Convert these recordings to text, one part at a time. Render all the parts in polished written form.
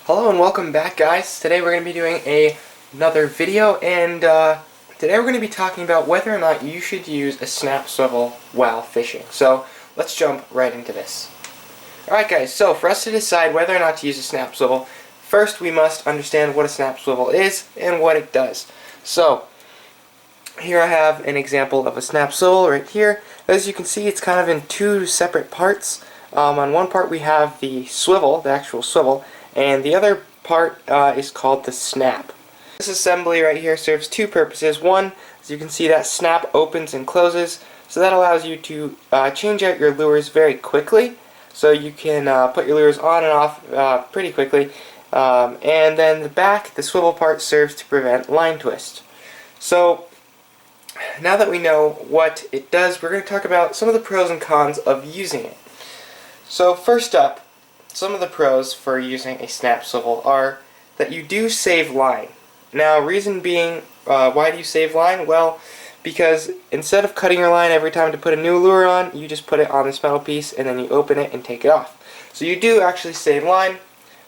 Hello and welcome back, guys. Today we're going to be doing another video, and today we're going to be talking about whether or not you should use a snap swivel while fishing. So let's jump right into this. Alright guys, so for us to decide whether or not to use a snap swivel, first we must understand what a snap swivel is and what it does. So here I have an example of a snap swivel right here. As you can see, it's kind of in two separate parts. On one part we have the swivel, the actual swivel, and the other part is called the snap. This assembly right here serves two purposes. One, as you can see, that snap opens and closes, so that allows you to change out your lures very quickly, so you can put your lures on and off pretty quickly. And then the back, the swivel part, serves to prevent line twist. So now that we know what it does, we're going to talk about some of the pros and cons of using it. So first up, some of the pros for using a snap swivel are that you do save line. Now, reason being, why do you save line? Well, because instead of cutting your line every time to put a new lure on, you just put it on this metal piece and then you open it and take it off. So you do actually save line.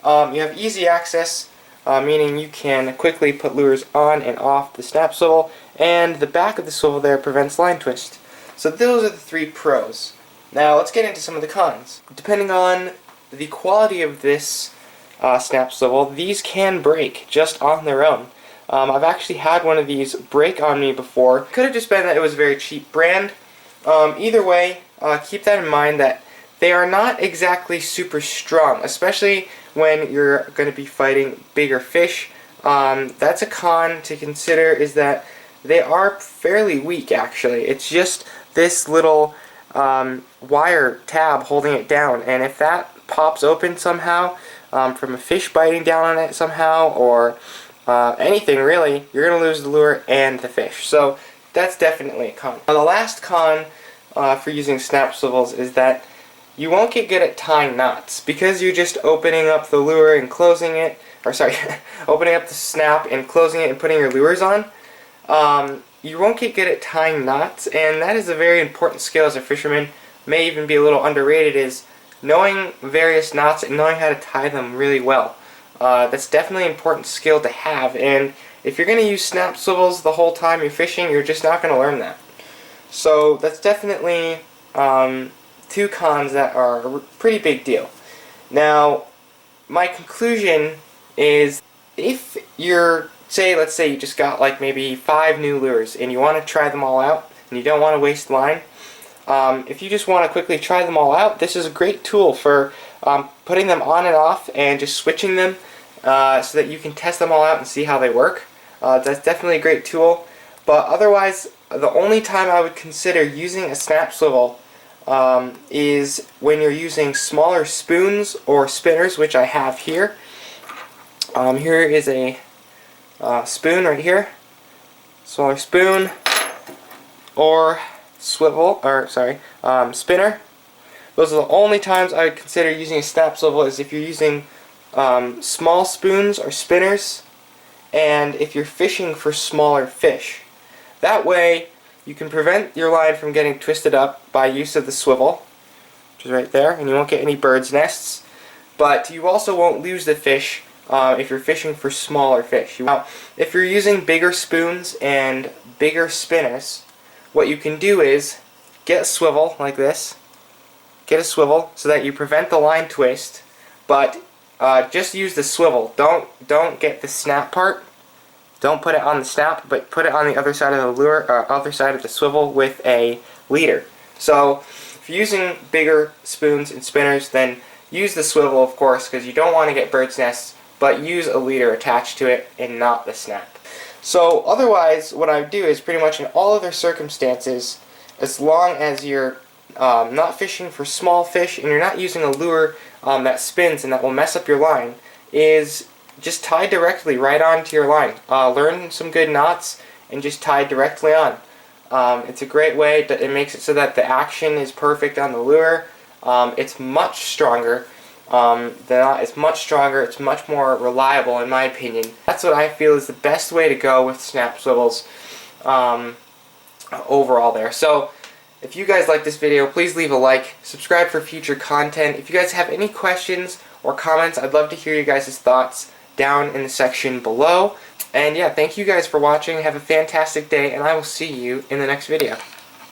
You have easy access, meaning you can quickly put lures on and off the snap swivel, and the back of the swivel there prevents line twist. So those are the three pros. Now let's get into some of the cons. Depending on the quality of this snap swivel, these can break just on their own. I've actually had one of these break on me before. Could have just been that it was a very cheap brand. Either way, keep that in mind that they are not exactly super strong, especially when you're going to be fighting bigger fish. That's a con to consider, is that they are fairly weak actually. It's just this little wire tab holding it down, and if that pops open somehow from a fish biting down on it somehow, or anything really, you're going to lose the lure and the fish. So that's definitely a con. Now, the last con for using snap swivels is that you won't get good at tying knots, because you're just opening up the lure and closing it, or sorry, opening up the snap and closing it and putting your lures on. You won't get good at tying knots, and that is a very important skill as a fisherman. May even be a little underrated, is knowing various knots and knowing how to tie them really well. That's definitely an important skill to have, and if you're going to use snap swivels the whole time you're fishing, you're just not going to learn that. So that's definitely two cons that are a pretty big deal. Now, my conclusion is, if you're, let's say you just got like maybe 5 new lures and you want to try them all out and you don't want to waste line, if you just want to quickly try them all out, this is a great tool for putting them on and off and just switching them so that you can test them all out and see how they work. That's definitely a great tool. But otherwise, the only time I would consider using a snap swivel is when you're using smaller spoons or spinners, which I have here. Here is a spoon right here, smaller spoon, or swivel, or sorry, spinner. Those are the only times I would consider using a snap swivel, is if you're using small spoons or spinners, and if you're fishing for smaller fish. That way you can prevent your line from getting twisted up by use of the swivel, which is right there, and you won't get any bird's nests, but you also won't lose the fish if you're fishing for smaller fish. Now, if you're using bigger spoons and bigger spinners, what you can do is get a swivel like this. Get a swivel so that you prevent the line twist, but just use the swivel. Don't get the snap part. Don't put it on the snap, but put it on the other side of the lure, or other side of the swivel with a leader. So if you're using bigger spoons and spinners, then use the swivel, of course, because you don't want to get bird's nests, but use a leader attached to it and not the snap. So otherwise, what I would do is pretty much in all other circumstances, as long as you're not fishing for small fish and you're not using a lure that spins and that will mess up your line, is just tie directly right onto your line. Learn some good knots and just tie directly on. It's a great way. It makes it so that the action is perfect on the lure. It's much stronger. It's much stronger, it's much more reliable in my opinion. That's what I feel is the best way to go with snap swivels overall there. So if you guys like this video, please leave a like, subscribe for future content. If you guys have any questions or comments. I'd love to hear you guys' thoughts down in the section below. And yeah, thank you guys for watching. Have a fantastic day, and I will see you in the next video.